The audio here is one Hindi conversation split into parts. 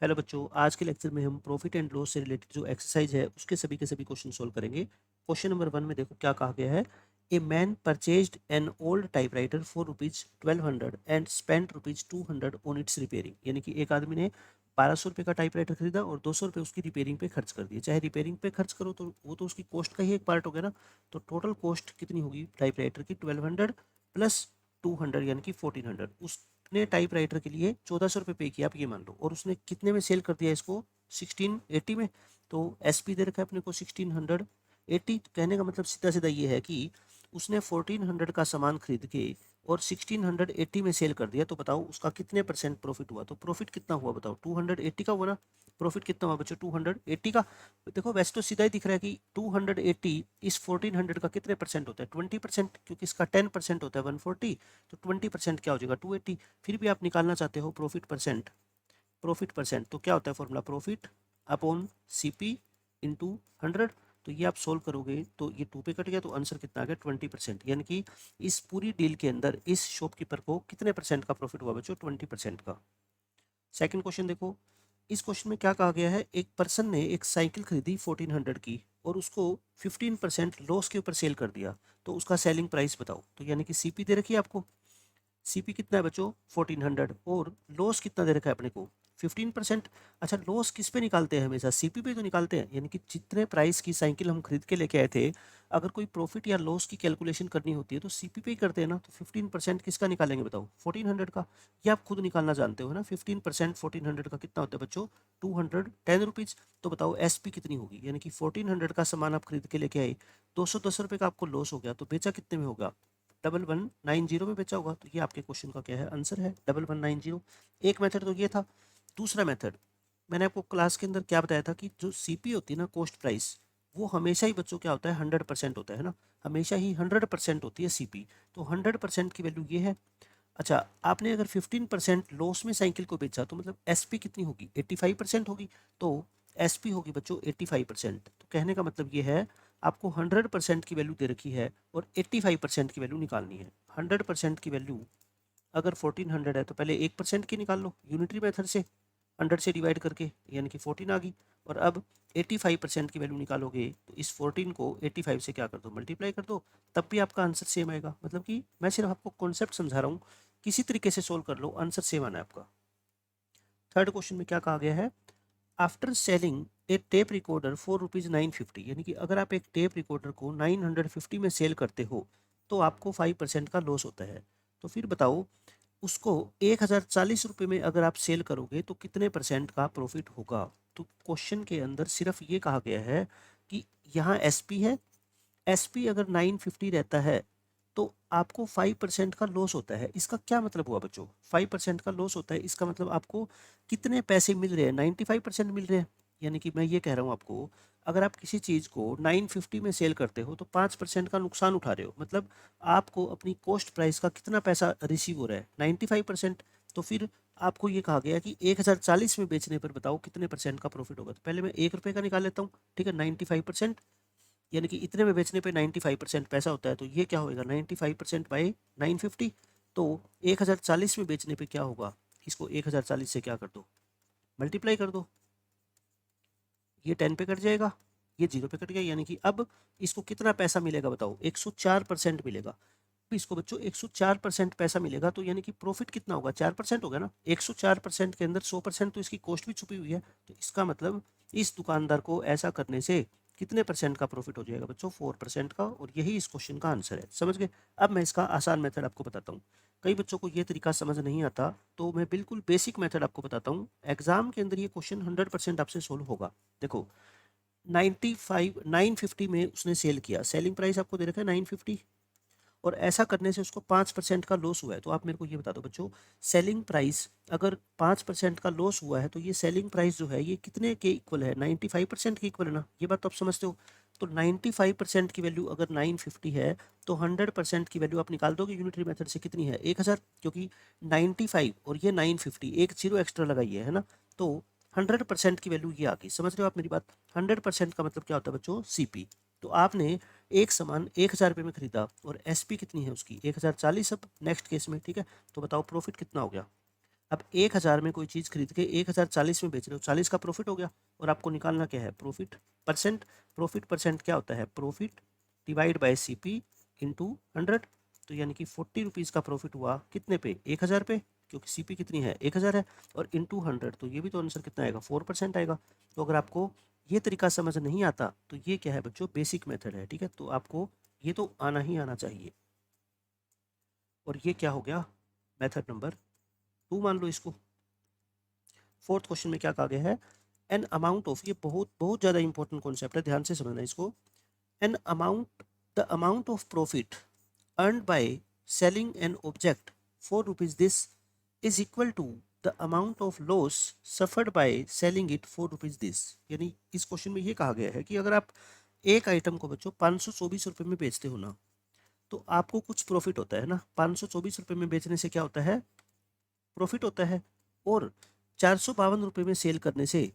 हेलो बच्चों, आज के लेक्चर में हम प्रॉफिट एंड लॉस से रिलेटेड जो एक्सरसाइज है उसके सभी के सभी क्वेश्चन सोल्व करेंगे। क्वेश्चन नंबर 1 में देखो क्या कहा गया है। A man purchased an old typewriter for rupees 1200 and spent rupees 200 on it's repairing. यानी कि एक आदमी ने 1200 रुपये का टाइपराइटर खरीदा और 200 रुपये उसकी रिपेयरिंग पे खर्च कर दिए। चाहे रिपेयरिंग पे खर्च करो तो वो तो उसकी कॉस्ट का ही एक पार्ट हो गया ना। तो टोटल कॉस्ट कितनी होगी टाइपराइटर की? 1200 प्लस 200 यानी कि 1400। उसने टाइपराइटर के लिए 1400 रुपये पे किया, आप ये मान लो, और उसने कितने में सेल कर दिया इसको? 1680 में। तो एसपी दे रखा है अपने को 1680। तो कहने का मतलब सीधा सीधा ये है कि उसने 1400 का सामान खरीद के और 1680 में सेल कर दिया। तो बताओ उसका कितने परसेंट प्रॉफिट हुआ? तो प्रॉफिट कितना हुआ बताओ? 280 का हुआ ना। प्रॉफिट कितना हुआ बच्चों? 280 का। देखो वैसे तो सीधा ही दिख रहा है कि 280 इस 1400 का कितने परसेंट होता है? 20%, क्योंकि इसका 10% होता है 140। तो 20% क्या हो जाएगा? 280। फिर भी आप निकालना चाहते हो प्रॉफिट परसेंट। प्रॉफिट परसेंट तो क्या होता है formula? Profit upon CP into 100। तो ये आप सोल्व करोगे तो ये 2 पे कट गया, तो आंसर कितना आ गया? 20%। यानी कि इस पूरी डील के अंदर इस शॉपकीपर को कितने परसेंट का प्रॉफिट हुआ बच्चों? 20% का। सेकंड क्वेश्चन देखो। इस क्वेश्चन में क्या कहा गया है? एक पर्सन ने एक साइकिल खरीदी 1400 की और उसको 15% लॉस के ऊपर सेल कर दिया। तो उसका सेलिंग प्राइस बताओ। तो यानी कि सीपी दे रखी है आपको। सीपी कितना है बच्चों? 1400। और लॉस कितना दे रखा है अपने को? 15%। अच्छा, लॉस किस पे निकालते हैं? हमेशा सीपी पे तो निकालते हैं। यानी कि जितने प्राइस की साइकिल हम खरीद के लेके आए थे, अगर कोई प्रॉफिट या लॉस की कैलकुलेशन करनी होती है तो सीपी पे ही करते हैं ना। तो 15% किसका निकालेंगे बताओ? 1400 का। ये आप खुद निकालना जानते हो ना। 15% 1400 का कितना होता है बच्चों? 210 रुपीज़। तो बताओ एसपी कितनी होगी? यानी कि 1400 का सामान आप खरीद के लेके आए, 210 रुपये का आपको लॉस हो गया, तो बेचा कितने में होगा? 1190 में बेचा होगा। तो ये आपके क्वेश्चन का क्या है? आंसर है 1190। एक मेथड तो ये था। दूसरा मेथड, मैंने आपको क्लास के अंदर क्या बताया था कि जो सीपी होती है ना, कॉस्ट प्राइस, वो हमेशा ही बच्चों क्या होता है? 100% होता है ना। हमेशा ही 100% होती है सीपी। तो 100% की वैल्यू ये है। अच्छा, आपने अगर 15% लॉस में साइकिल को बेचा तो मतलब एसपी कितनी होगी? 85% होगी। तो एसपी होगी बच्चों 85%। तो कहने का मतलब ये है, आपको 100% की वैल्यू दे रखी है और 85% की वैल्यू निकालनी है। 100% की वैल्यू अगर 1400 है तो पहले 1% की निकाल लो यूनिटरी मेथड से, 100 से डिवाइड करके, यानी कि 14 आ गई। और अब 85% की वैल्यू निकालोगे तो इस 14 को 85 से क्या कर दो? मल्टीप्लाई कर दो। तब भी आपका आंसर सेम आएगा। मतलब कि मैं सिर्फ आपको कॉन्सेप्ट समझा रहा हूँ, किसी तरीके से सोल्व कर लो, आंसर सेम आना है आपका। थर्ड क्वेश्चन में क्या कहा गया है? After selling A tape recorder for rupees 950, यानी कि अगर आप एक टेप रिकॉर्डर को 950 में सेल करते हो तो आपको 5% का लॉस होता है। तो फिर बताओ उसको 1040 रुपये में अगर आप सेल करोगे तो कितने परसेंट का प्रॉफिट होगा? तो क्वेश्चन के अंदर सिर्फ ये कहा गया है कि यहाँ एसपी है। एसपी अगर 950 रहता है तो आपको 5% का लॉस होता है। इसका क्या मतलब हुआ बच्चों? 5% का लॉस होता है, इसका मतलब आपको कितने पैसे मिल रहे हैं? 95% मिल रहे हैं। यानी कि मैं ये कह रहा हूँ आपको, अगर आप किसी चीज़ को 950 में सेल करते हो तो 5% का नुकसान उठा रहे हो। मतलब आपको अपनी कॉस्ट प्राइस का कितना पैसा रिसीव हो रहा है? 95%। तो फिर आपको ये कहा गया कि 1040 में बेचने पर बताओ कितने परसेंट का प्रॉफिट होगा। तो पहले मैं 1 रुपये का निकाल लेता हूँ। ठीक है, 95%, यानी कि इतने में बेचने पे 95% पैसा होता है। तो ये क्या होएगा? 95% बाई 950। तो 1040 में बेचने पे क्या होगा? इसको 1040 से क्या कर दो? मल्टीप्लाई कर दो। ये 10 पे कट जाएगा, ये 0 पे कट गया। यानी कि अब इसको कितना पैसा मिलेगा बताओ? 104% मिलेगा। अब इसको बच्चों 104% पैसा मिलेगा, तो यानी कि प्रॉफिट कितना होगा? 4% होगा ना। 104% के अंदर 100% तो इसकी कॉस्ट भी छुपी हुई है। तो इसका मतलब इस दुकानदार को ऐसा करने से कितने परसेंट का प्रॉफिट हो जाएगा बच्चों? 4% का। और यही इस क्वेश्चन का आंसर है। समझ गए? अब मैं इसका आसान मेथड आपको बताता हूँ। कई बच्चों को ये तरीका समझ नहीं आता, तो मैं बिल्कुल बेसिक मेथड आपको बताता हूँ। एग्जाम के अंदर ये क्वेश्चन 100% आपसे सोल्व होगा। देखो, 950 में उसने सेल किया, सेलिंग प्राइस आपको दे रखा है 950, और ऐसा करने से उसको 5% का लॉस हुआ है। तो आप मेरे को ये बता दो बच्चों, सेलिंग प्राइस अगर 5% का लॉस हुआ है तो ये सेलिंग प्राइस जो है ये कितने के इक्वल है? 95% के इक्वल है ना। ये बात तो आप समझते हो। तो 95% की वैल्यू अगर 950 है तो 100% की वैल्यू आप निकाल दोगे यूनिटरी मेथड से, कितनी है? 1000। क्योंकि 95 और ये 950, एक जीरो एक्स्ट्रा लगाइए, है ना। तो 100% की वैल्यू ये आ गई। समझ रहे हो आप मेरी बात? 100% का मतलब क्या होता है बच्चों? सीपी। तो आपने एक सामान 1000 रुपये में खरीदा और एसपी कितनी है उसकी? 1040। अब नेक्स्ट केस में, ठीक है, तो बताओ प्रॉफिट कितना हो गया? अब 1000 में कोई चीज़ खरीद के 1040 में बेच रहे हो, 40 का प्रॉफिट हो गया। और आपको निकालना क्या है, प्रॉफिट परसेंट। प्रॉफिट परसेंट क्या होता है, profit divide by CP into 100। तो यानी कि 40 रुपीज़ का प्रॉफिट हुआ कितने पे, 1000 पे, क्योंकि सीपी कितनी है 1000 है, और इंटू 100, तो ये भी तो आंसर कितना आएगा, 4% आएगा। तो अगर आपको ये तरीका समझ नहीं आता तो ये क्या है बच्चों, बेसिक मेथड है, ठीक है। तो आपको ये तो आना ही आना चाहिए। और ये क्या हो गया, मेथड नंबर 2 मान लो इसको। फोर्थ क्वेश्चन में क्या कहा गया है, एन अमाउंट ऑफ, ये बहुत बहुत ज़्यादा इंपॉर्टेंट कॉन्सेप्ट है, ध्यान से समझना इसको। An amount, the amount of profit earned by selling an object for rupees this is equal to the amount of loss suffered by selling it for rupees this. यानी इस क्वेश्चन में ये कहा गया है कि अगर आप एक आइटम को बच्चों 524 रुपये में बेचते हो ना, तो आपको कुछ प्रॉफिट होता है ना, 524 रुपये में बेचने से क्या होता है, प्रॉफिट होता है। और 452 रुपये में सेल करने से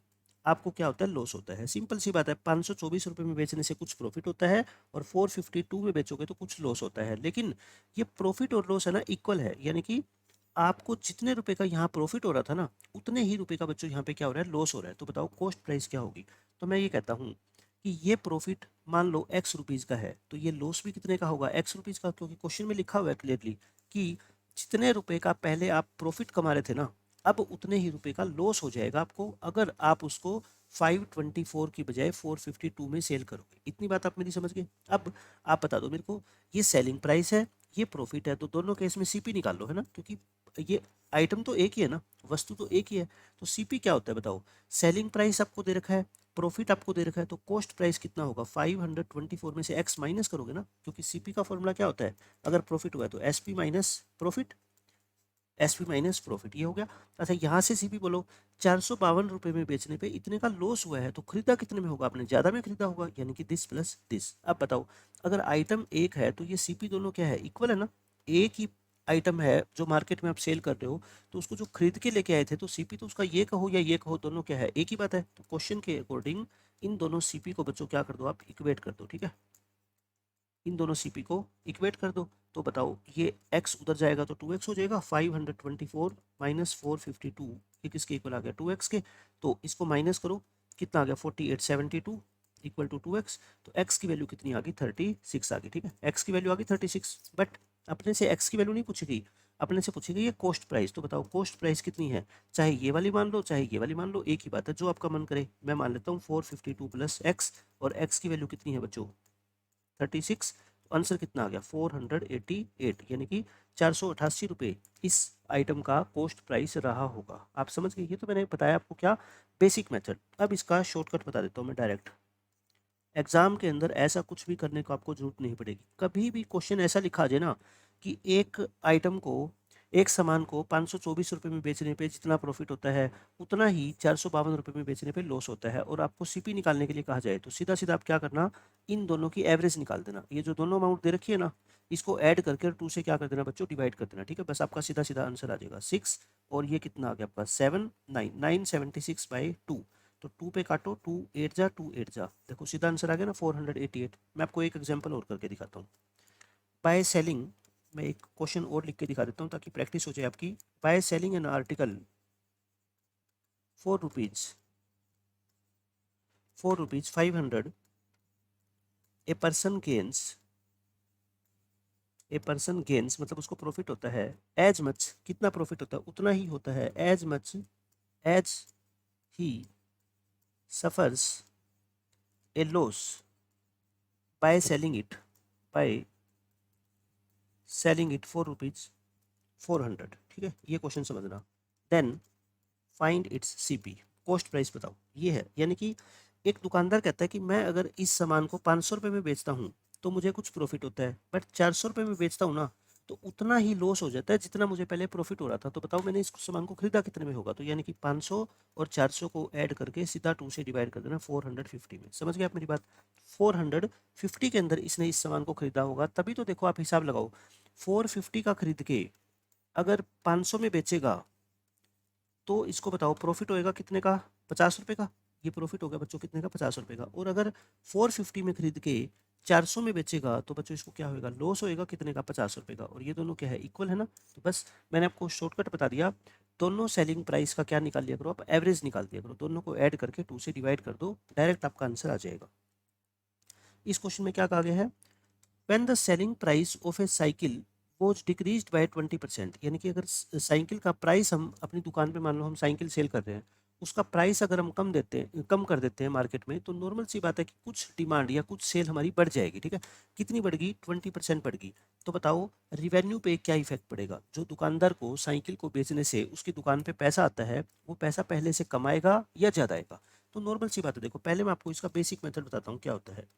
आपको क्या होता है, लॉस होता है। सिंपल सी बात है, 524 रुपये में बेचने से कुछ प्रॉफिट होता है और 452 में बेचोगे तो कुछ लॉस होता है। लेकिन ये प्रॉफिट और लॉस है ना इक्वल है, यानी कि आपको जितने रुपए का यहाँ प्रॉफिट हो रहा था ना, उतने ही रुपए का बच्चों यहाँ पे क्या हो रहा है, लॉस हो रहा है। तो बताओ कॉस्ट प्राइस क्या होगी। तो मैं ये कहता हूँ कि ये प्रॉफिट मान लो एक्स रुपीज़ का है, तो ये लॉस भी कितने का होगा, एक्स रुपीज़ का, क्योंकि क्वेश्चन में लिखा हुआ है क्लियरली कि जितने रुपए का पहले आप प्रॉफिट कमा रहे थे ना, अब उतने ही रुपए का लॉस हो जाएगा आपको, अगर आप उसको 524 की बजाय 452 में सेल करोगे। इतनी बात आप मेरी समझ गए। अब आप बता दो मेरे को, ये सेलिंग प्राइस है, ये प्रॉफिट है, तो दोनों केस में सीपी निकाल लो, है ना, क्योंकि ये आइटम तो एक ही है ना, वस्तु तो एक ही है। तो सीपी क्या होता है बताओ, सेलिंग प्राइस आपको दे रखा है, प्रॉफिट आपको दे रखा है, तो कॉस्ट प्राइस कितना होगा, 524 में से एक्स माइनस करोगे ना, क्योंकि सीपी का फॉर्मूला क्या होता है, अगर प्रॉफिट हुआ है तो SP minus profit, SP minus profit, ये हो गया। अच्छा यहाँ से सीपी बोलो, 452 रुपये में बेचने पे इतने का लॉस हुआ है, तो खरीदा कितने में होगा, आपने ज़्यादा में खरीदा होगा, यानी कि दिस प्लस दिस। अब बताओ अगर आइटम एक है तो ये सीपी दोनों क्या है, इक्वल है ना। एक ही आइटम है जो मार्केट में आप सेल कर रहे हो, तो उसको जो खरीद के लेके आए थे, तो सीपी तो उसका ये कहो या ये कहो, दोनों क्या है, एक ही बात है। तो क्वेश्चन के अकॉर्डिंग इन दोनों सीपी को बच्चों क्या कर दो, आप इक्वेट कर दो, ठीक है। इन दोनों सीपी को इक्वेट कर दो। तो बताओ ये x उधर जाएगा तो 2x हो जाएगा, 524 माइनस 452, ये किसके इक्वल आ गया, 2x के। तो इसको माइनस करो, कितना आ गया, 4872 इक्वल टू 2x। तो x की वैल्यू कितनी आ गई, 36 आ गई, ठीक है। x की वैल्यू आ गई 36, बट अपने से x की वैल्यू नहीं पूछेगी, अपने से पूछेगी ये कॉस्ट प्राइस। तो बताओ कॉस्ट प्राइस कितनी है, चाहे ये वाली मान लो चाहे ये वाली मान लो, एक ही बात है, जो आपका मन करे। मैं मान लेता हूँ 452 प्लस एक्स, और x की वैल्यू कितनी है बच्चों, 36। तो आंसर कितना आ गया, 488, यानी कि 488 रुपये इस आइटम का कॉस्ट प्राइस रहा होगा। आप समझ गए, ये तो मैंने बताया आपको क्या, बेसिक मेथड। अब इसका शॉर्टकट बता देता हूँ मैं डायरेक्ट। एग्जाम के अंदर ऐसा कुछ भी करने को आपको जरूरत नहीं पड़ेगी। कभी भी क्वेश्चन ऐसा लिखा आ जाए ना कि एक आइटम को, एक सामान को 524 रुपये में बेचने पे जितना प्रॉफिट होता है, उतना ही 452 रुपये में बेचने पे लॉस होता है, और आपको सीपी निकालने के लिए कहा जाए, तो सीधा सीधा आप क्या करना, इन दोनों की एवरेज निकाल देना। ये जो दोनों अमाउंट दे रखी है ना, इसको ऐड करके 2 से क्या कर देना बच्चों, डिवाइड कर देना, ठीक है। बस आपका सीधा सीधा आंसर आ जाएगा 6, और ये कितना आ गया आपका 7, 976/2। तो 2 पे काटो, 2 8 जा, 2 8 जा, देखो सीधा आंसर आ गया ना 488। मैं आपको एक एग्जांपल और करके दिखाता हूँ। बाय सेलिंग, मैं एक क्वेश्चन और लिख के दिखा देता हूँ ताकि प्रैक्टिस हो जाए आपकी। Bye selling an article ₹4, ₹4 500, a person gains, a person gains मतलब उसको प्रॉफिट होता है, एज मच, कितना प्रॉफिट होता है, उतना ही होता है, as much as he suffers a loss by selling it, by selling it ₹4, ठीक है। ये क्वेश्चन समझना। Then find its CP, cost price बताओ, ये है। यानी कि एक दुकानदार कहता है कि मैं अगर इस सामान को 500 रुपये में बेचता हूँ तो मुझे कुछ प्रॉफिट होता है, बट 400 रुपये में बेचता हूँ ना, तो उतना ही लॉस हो जाता है जितना मुझे पहले प्रॉफिट हो रहा था। तो बताओ मैंने इस सामान को खरीदा कितने में होगा, तो यानी कि 500 और 400 को ऐड करके सीधा 2 से डिवाइड कर देना 450 में। समझ गए आप मेरी बात, 450 के अंदर इसने इस सामान को खरीदा होगा, तभी तो देखो आप हिसाब लगाओ, 450 का खरीद के अगर 500 में बेचेगा तो इसको बताओ प्रॉफिट होएगा कितने का, 50 रुपये का। ये प्रॉफिट हो गया बच्चों कितने का, 50 रुपये का। और अगर 450 में खरीद के 400 में बेचेगा तो बच्चों इसको क्या होएगा, लॉस होएगा कितने का, 50 रुपये का। और ये दोनों क्या है, इक्वल है ना। तो बस मैंने आपको शॉर्टकट बता दिया, दोनों सेलिंग प्राइस का क्या निकाल लिया करो, आप एवरेज निकाल दिया करो, दोनों को ऐड करके 2 से डिवाइड कर दो, डायरेक्ट आपका आंसर आ जाएगा। इस क्वेश्चन में क्या कहा गया है, when the selling price of A cycle was decreased bye 20%, यानी कि अगर साइकिल का प्राइस, हम अपनी दुकान पे मान लो हम साइकिल सेल कर रहे हैं, उसका प्राइस अगर हम कम कर देते हैं मार्केट में, तो नॉर्मल सी बात है कि कुछ डिमांड या कुछ सेल हमारी बढ़ जाएगी। ठीक है, कितनी बढ़ेगी, 20% बढ़ेगी। तो बताओ रिवेन्यू पे क्या इफेक्ट पड़ेगा, जो दुकानदार को साइकिल को बेचने से उसकी दुकान पे पैसा आता है, वो पैसा पहले से कमाएगा या ज़्यादा आएगा। तो नॉर्मल सी बात है, देखो पहले मैं आपको इसका बेसिक मेथड बताता हूँ क्या होता है।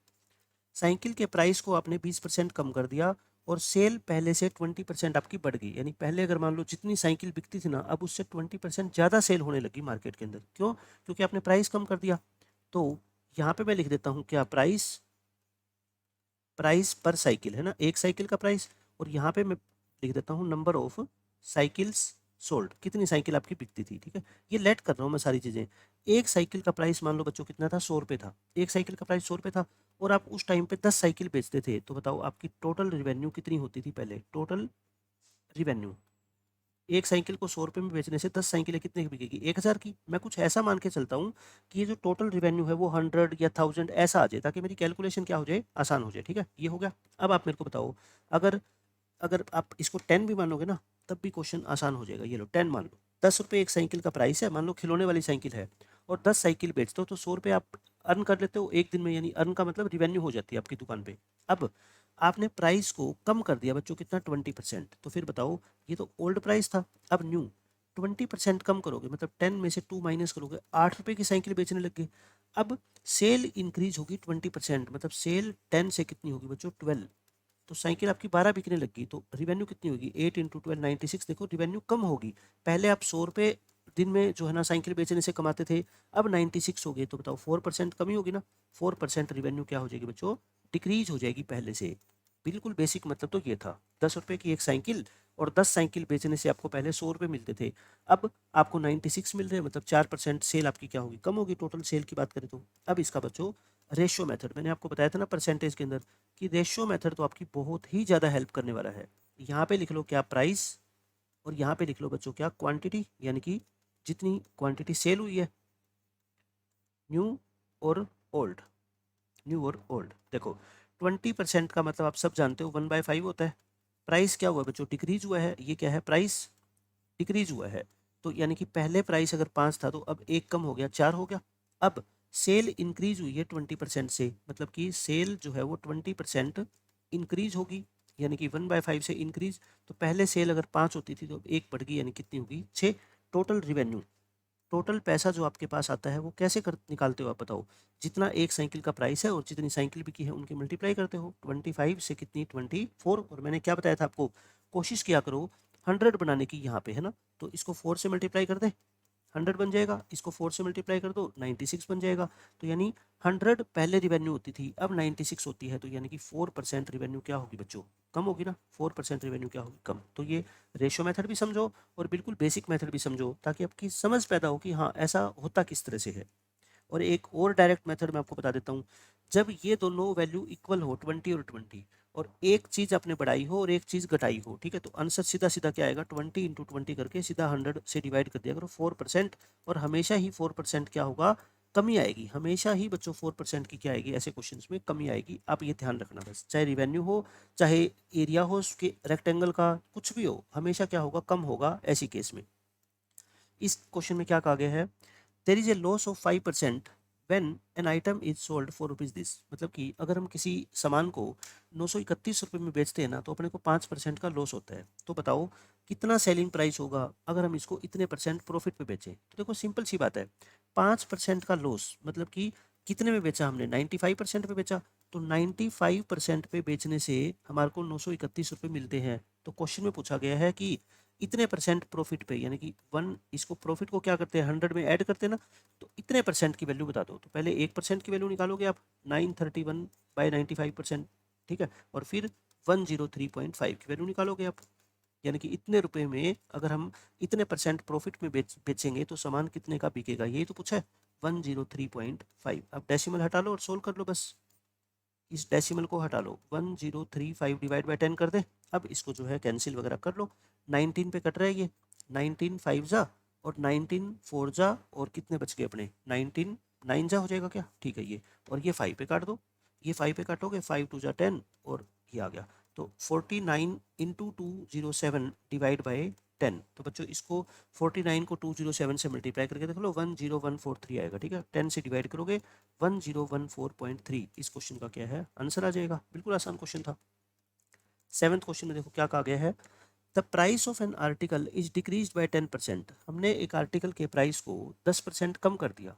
साइकिल के प्राइस को आपने 20% कम कर दिया और सेल पहले से 20% आपकी बढ़ गई, यानी पहले अगर मान लो जितनी साइकिल बिकती थी ना, अब उससे 20% ज़्यादा सेल होने लगी मार्केट के अंदर। क्यों, क्योंकि आपने प्राइस कम कर दिया। तो यहाँ पे मैं लिख देता हूँ क्या, प्राइस, प्राइस पर साइकिल है ना, एक साइकिल का प्राइस, और यहाँ पे मैं लिख देता हूँ नंबर ऑफ साइकिल्स सोल्ड, कितनी साइकिल आपकी बिकती थी। ठीक है, ये लेट कर रहा हूँ मैं सारी चीज़ें। एक साइकिल का प्राइस मान लो बच्चों कितना था, 100 रुपये था, एक साइकिल का प्राइस 100 रुपये था, और आप उस टाइम पे 10 साइकिल बेचते थे, तो बताओ आपकी टोटल रिवेन्यू कितनी होती थी पहले, टोटल रिवेन्यू, एक साइकिल को 100 रुपये में बेचने से 10 साइकिलें कितने की बिकेगी, 1000 की। मैं कुछ ऐसा मान के चलता हूँ कि ये जो टोटल रिवेन्यू है वो 100 या 1000 ऐसा आ जाए, ताकि मेरी कैलकुलेशन क्या हो जाए, आसान हो जाए। ठीक है, ये हो गया। अब आप मेरे को बताओ, अगर अगर आप इसको 10 भी मानोगे ना, तब भी क्वेश्चन आसान हो जाएगा। ये लो 10 मान लो, 10 रुपये एक साइकिल का प्राइस है, मान लो खिलौने वाली साइकिल है, और 10 साइकिल बेचते हो तो 100 रुपये आप अर्न कर लेते हो एक दिन में, यानी अर्न का मतलब रिवेन्यू हो जाती है आपकी दुकान पे। अब आपने प्राइस को कम कर दिया बच्चों, कितना, 20%। तो फिर बताओ, ये तो ओल्ड प्राइस था, अब न्यू 20% कम करोगे, मतलब 10 में से 2 माइनस करोगे, 8 रुपये की साइकिल बेचने लग गए। अब सेल इंक्रीज होगी 20%, मतलब सेल 10 से कितनी होगी बच्चों, 12, तो साइकिल आपकी 12 बिकने लगी, तो रिवेन्यू कितनी होगी, 8 इंटू 12 96। देखो रिवेन्यू कम होगी, पहले आप 100 रुपये दिन में जो है ना साइकिल बेचने से कमाते थे, अब 96 हो गए, तो बताओ 4% कमी होगी ना, 4% रिवेन्यू क्या हो जाएगी बच्चों, डिक्रीज हो जाएगी पहले से। बिल्कुल बेसिक मतलब तो ये था, 10 रुपये की एक साइकिल, और 10 साइकिल बेचने से आपको पहले 100 रुपये मिलते थे, अब आपको 96 मिल रहे हैं, मतलब 4% सेल आपकी क्या होगी, कम होगी, टोटल सेल की बात करें तो। अब इसका बच्चों रेशियो मेथड, मैंने आपको बताया था ना परसेंटेज के अंदर, कि रेशियो मेथड तो आपकी बहुत ही ज़्यादा हेल्प करने वाला है। यहाँ पे लिख लो क्या, प्राइस, और यहाँ पे लिख लो बच्चों क्या, क्वांटिटी, यानी कि जितनी क्वांटिटी सेल हुई है, न्यू और ओल्ड, न्यू और ओल्ड। देखो 20% का मतलब आप सब जानते हो 1/5 होता है। प्राइस क्या हुआ बच्चों, डिक्रीज हुआ है, ये क्या है, प्राइस डिक्रीज हुआ है। तो यानी कि पहले प्राइस अगर 5 था, तो अब एक कम हो गया, 4 हो गया। अब सेल इंक्रीज हुई है 20% से, मतलब कि सेल जो है वो 20% इंक्रीज होगी, यानी कि 1/5 से इंक्रीज। तो पहले सेल अगर 5 होती थी, तो अब एक बढ़ गई, यानी कितनी होगी, 6। टोटल रिवेन्यू, टोटल पैसा जो आपके पास आता है वो कैसे कर निकालते हो आप बताओ, जितना एक साइकिल का प्राइस है और जितनी साइकिल बिकी है उनके मल्टीप्लाई करते हो, 25 से कितनी, 24। और मैंने क्या बताया था आपको, कोशिश किया करो 100 बनाने की यहाँ पे, है ना, तो इसको 4 से मल्टीप्लाई कर दे, 100 बन जाएगा, इसको 4 से मल्टीप्लाई कर दो, 96 बन जाएगा। तो यानी 100 पहले रिवेन्यू होती थी, अब 96 होती है, तो यानी कि 4% रिवेन्यू क्या होगी बच्चों, कम होगी ना, 4% रिवेन्यू क्या होगी, कम। तो ये रेशियो मेथड भी समझो और बिल्कुल बेसिक मेथड भी समझो, ताकि आपकी समझ पैदा हो कि हाँ ऐसा होता किस तरह से है। और एक और डायरेक्ट मेथड मैं आपको बता देता हूँ, जब ये दोनों वैल्यू इक्वल हो, 20 और 20, और एक चीज़ आपने बढ़ाई हो और एक चीज़ घटाई हो, ठीक है, तो आंसर सीधा सीधा क्या आएगा, 20 इंटू 20 करके सीधा 100 से डिवाइड कर दिया करो, 4%। और हमेशा ही 4% क्या होगा, कमी आएगी, हमेशा ही बच्चों 4% की क्या आएगी, ऐसे क्वेश्चंस में कमी आएगी। आप ये ध्यान रखना बस, चाहे रिवेन्यू हो, चाहे एरिया हो उसके रेक्टेंगल का, कुछ भी हो, हमेशा क्या होगा, कम होगा ऐसी केस में। इस क्वेश्चन में क्या कहा गया है, there is a loss of 5% when an item is sold for rupees this, मतलब कि अगर हम किसी सामान को 931 रुपये में बेचते हैं ना, तो अपने को 5% का लॉस होता है। तो बताओ कितना सेलिंग प्राइस होगा अगर हम इसको इतने परसेंट प्रॉफिट पे बेचें। तो देखो सिंपल सी बात है, 5% का लॉस मतलब कि कितने में बेचा हमने, 95% पे बेचा, तो 95% पे बेचने से हमारे को 931 रुपये मिलते हैं। तो क्वेश्चन में पूछा गया है कि इतने परसेंट प्रॉफिट पे, यानी कि 1, इसको प्रॉफिट को क्या करते हैं, 100 में ऐड करते हैं ना, तो इतने परसेंट की वैल्यू बता दो। तो पहले 1% की वैल्यू निकालोगे आप, 931/95%, ठीक है, और फिर 103.5 की वैल्यू निकालोगे आप, यानी कि इतने रुपए में अगर हम इतने परसेंट प्रॉफिट में बेचेंगे तो सामान कितने का बिकेगा, यही तो पूछा है, 103.5। अब डेसिमल हटा लो और सोल्व कर लो बस, इस डेसिमल को हटा लो, 1035 डिवाइड बाई 10 कर दे। अब इसको जो है कैंसिल वगैरह कर लो, 19 पे कट रहा है ये, 19 5 जा और 19 4 जा और कितने बच गए अपने 19 9 जा हो जाएगा क्या, ठीक है ये, और ये 5 पे काट दो, ये 5 पे काटोगे 5 2 जा 10 और ये आ गया, तो 49 इंटू 207 डिवाइड बाई 10। तो बच्चों इसको 49 को 207 से मल्टीप्लाई करके देख लो 10143 आएगा, ठीक है, 10 से डिवाइड करोगे 1014.3। इस क्वेश्चन का क्या है आंसर आ जाएगा, बिल्कुल आसान क्वेश्चन था। 7th क्वेश्चन में देखो क्या कहा गया है, the price of an article is decrease by 10%। हमने एक आर्टिकल के प्राइस को 10% कम कर दिया।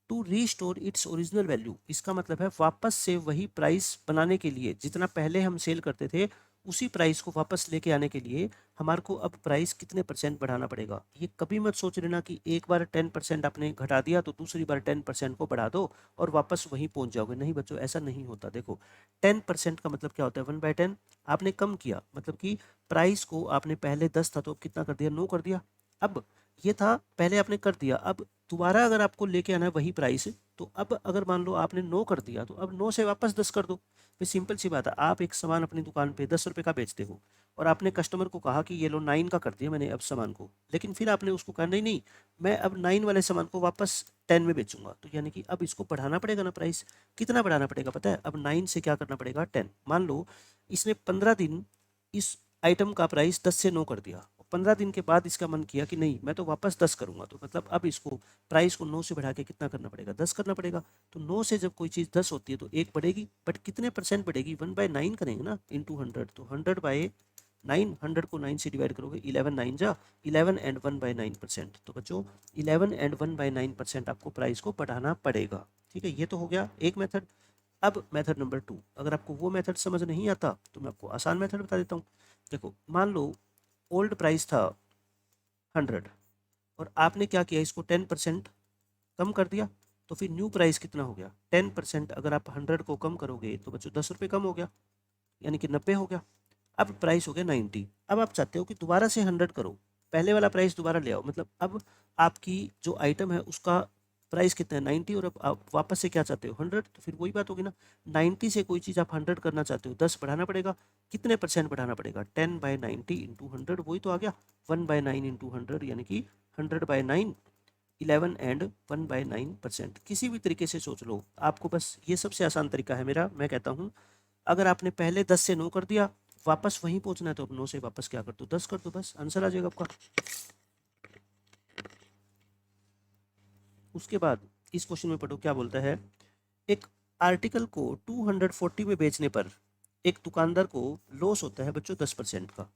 To restore its original value, इसका मतलब है वापस से वही प्राइस बनाने के लिए, जितना पहले हम सेल करते थे उसी प्राइस को वापस लेके आने के लिए हमारे को अब प्राइस कितने परसेंट बढ़ाना पड़ेगा। ये कभी मत सोच लेना कि एक बार 10% आपने घटा दिया तो दूसरी बार 10% को बढ़ा दो और वापस वहीं पहुंच जाओगे। नहीं बच्चों, ऐसा नहीं होता। देखो 10% का मतलब क्या होता है, 1/10 आपने कम किया, मतलब कि प्राइस को आपने पहले 10 था तो अब कितना कर दिया, 9 कर दिया। अब ये था पहले आपने कर दिया, अब दोबारा अगर आपको लेके आना है वही प्राइस, तो अब अगर मान लो आपने 9 कर दिया तो अब 9 से वापस 10 कर दो। फिर सिंपल सी बात है, आप एक सामान अपनी दुकान पे 10 रुपये का बेचते हो और आपने कस्टमर को कहा कि ये लो 9 का कर दिया मैंने अब सामान को, लेकिन फिर आपने उसको कहा नहीं नहीं मैं अब 9 वाले सामान को वापस 10 में बेचूंगा, तो यानी कि अब इसको बढ़ाना पड़ेगा ना प्राइस। कितना बढ़ाना पड़ेगा पता है, अब 9 से क्या करना पड़ेगा 10। मान लो इसने 15 दिन इस आइटम का प्राइस 10 से 9 कर दिया, 15 दिन के बाद इसका मन किया कि नहीं मैं तो वापस 10 करूंगा, तो मतलब अब इसको प्राइस को 9 से बढ़ा के कितना करना पड़ेगा, 10 करना पड़ेगा। तो 9 से जब कोई चीज़ 10 होती है तो एक बढ़ेगी, बट कितने परसेंट बढ़ेगी, 1/9 करेंगे ना इंटू 100, तो 100/9, 100 को 9 से डिवाइड करोगे 11 9 जा 11 एंड 1/9%। तो बच्चों 11 एंड 1/9% आपको प्राइस को बढ़ाना पड़ेगा। ठीक है, ये तो हो गया एक मेथड। अब मेथड नंबर 2, अगर आपको वो मेथड समझ नहीं आता तो मैं आपको आसान मेथड बता देता हूँ। देखो मान लो ओल्ड प्राइस था 100 और आपने क्या किया, इसको 10% कम कर दिया, तो फिर न्यू प्राइस कितना हो गया 10%। अगर आप 100 को कम करोगे तो बच्चों 10 रुपये कम हो गया, यानी कि 90 हो गया। अब प्राइस हो गया 90। अब आप चाहते हो कि दोबारा से 100 करो, पहले वाला प्राइस दोबारा ले आओ, मतलब अब आपकी जो आइटम है उसका प्राइस कितना है 90 और अब आप वापस से क्या चाहते हो 100, तो फिर वही बात होगी ना, 90 से कोई चीज़ आप 100 करना चाहते हो 10 बढ़ाना पड़ेगा, कितने परसेंट बढ़ाना पड़ेगा 10/90 इंटू 100, वही तो आ गया 1/9 इंटू 100, यानी कि 100/9 11 एंड 1/9%। किसी भी तरीके से सोच लो, आपको बस ये सबसे आसान तरीका है मेरा, मैं कहता हूँ अगर आपने पहले 10 से 9 कर दिया वापस वहीं पहुंचना है तो अब 9 से वापस क्या कर दो 10 कर दो, बस आंसर आ जाएगा आपका। उसके बाद इस क्वेश्चन में पढ़ो क्या बोलता है, एक आर्टिकल को 240 में बेचने पर एक दुकानदार को लॉस होता है बच्चों 10% का,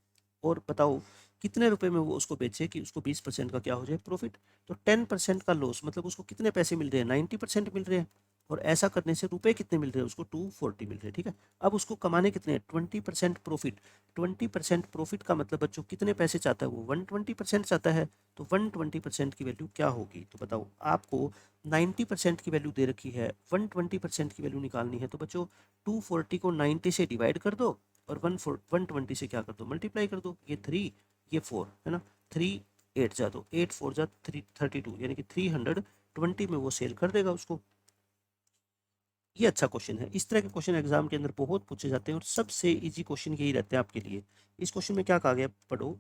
और बताओ कितने रुपए में वो उसको बेचे कि उसको 20% का क्या हो जाए प्रॉफिट। तो 10% का लॉस मतलब उसको कितने पैसे मिल रहे हैं 90% मिल रहे हैं, और ऐसा करने से रुपए कितने मिल रहे हैं उसको 240 मिल रहे हैं। ठीक है, अब उसको कमाने कितने हैं 20% प्रॉफिट। 20% प्रॉफिट का मतलब बच्चों कितने पैसे चाहता है वो 120% चाहता है, तो 120% की वैल्यू क्या होगी। तो बताओ आपको 90% की वैल्यू दे रखी है, 120% की वैल्यू निकालनी है, तो बच्चों 240 को 90 से डिवाइड कर दो और 120 से क्या कर दो मल्टीप्लाई कर दो, ये 3 ये 4 है ना, 3 8 जा दो 8 4 जा 32, यानी कि 320 में वो सेल कर देगा उसको। ये अच्छा क्वेश्चन है, इस तरह के क्वेश्चन एग्जाम के अंदर बहुत पूछे जाते हैं और सबसे इजी क्वेश्चन यही रहते हैं आपके लिए। इस क्वेश्चन में क्या कहा गया पढ़ो,